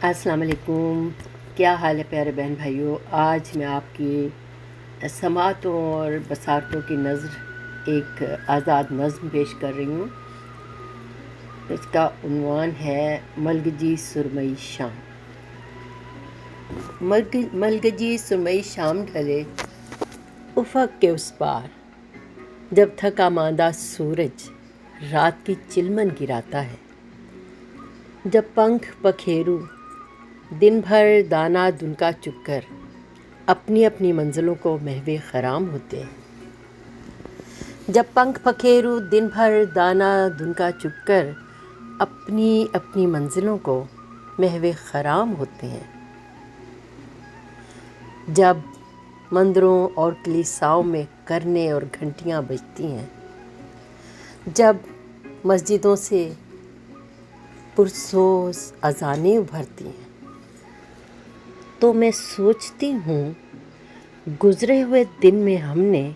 السلام علیکم، کیا حال ہے پیارے بہن بھائیوں؟ آج میں آپ کی سماعتوں اور بصارتوں کی نظر ایک آزاد نظم پیش کر رہی ہوں۔ اس کا عنوان ہے ملگجی سرمئی شام۔ ملگجی سرمئی شام ڈھلے افق کے اس پار، جب تھکا ماندہ سورج رات کی چلمن گراتا ہے، جب پنکھ پکھیرو دن بھر دانا دنکا چک کر اپنی اپنی منزلوں کو محو خرام ہوتے ہیں، جب پنکھ پکھیرو دن بھر دانا دنکا چک کر اپنی اپنی منزلوں کو محو خرام ہوتے ہیں، جب مندروں اور کلیساؤں میں کرنے اور گھنٹیاں بجتی ہیں، جب مسجدوں سے پرسوز اذانیں ابھرتی ہیں، تو میں سوچتی ہوں گزرے ہوئے دن میں ہم نے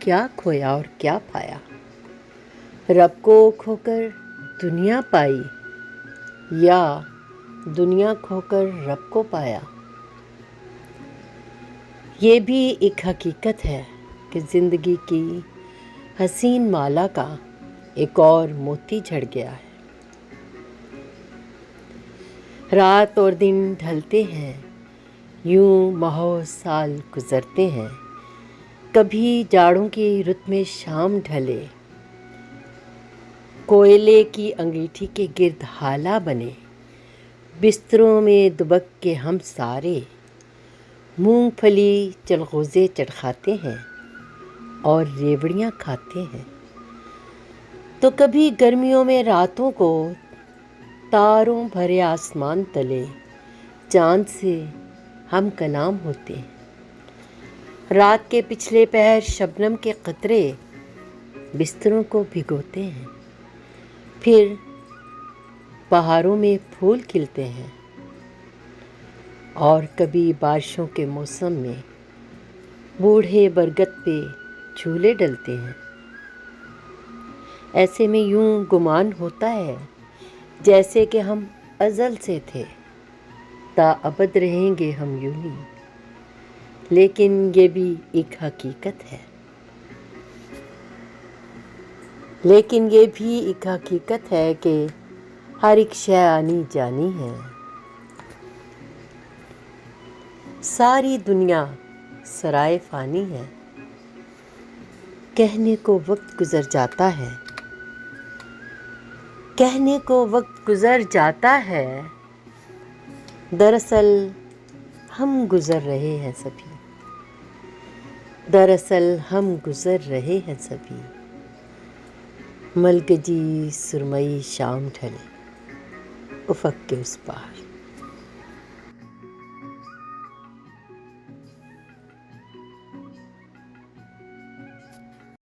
کیا کھویا اور کیا پایا؟ رب کو کھو کر دنیا پائی یا دنیا کھو کر رب کو پایا؟ یہ بھی ایک حقیقت ہے کہ زندگی کی حسین مالا کا ایک اور موتی جھڑ گیا ہے۔ رات اور دن ڈھلتے ہیں، یوں ماہو سال گزرتے ہیں، کبھی جاڑوں کی رت میں شام ڈھلے، کوئلے کی انگیٹھی کے گرد ہالہ بنے، بستروں میں دبک کے ہم سارے مونگ پھلی چلغوزے چڑھاتے ہیں اور ریوڑیاں کھاتے ہیں، تو کبھی گرمیوں میں راتوں کو تاروں بھرے آسمان تلے چاند سے ہم کلام ہوتے ہیں، رات کے پچھلے پہر شبنم کے قطرے بستروں کو بھگوتے ہیں، پھر بہاروں میں پھول کھلتے ہیں، اور کبھی بارشوں کے موسم میں بوڑھے برگد پہ جھولے ڈلتے ہیں۔ ایسے میں یوں گمان ہوتا ہے جیسے کہ ہم ازل سے تھے، تا ابد رہیں گے ہم یوں ہی، لیکن یہ بھی ایک حقیقت ہے کہ ہر ایک شے آنی جانی ہے۔ ساری دنیا سرائے فانی ہے، کہنے کو وقت گزر جاتا ہے، دراصل ہم گزر رہے ہیں سبھی، ملگجی سرمئی شام ڈھلے افق کے اس پار۔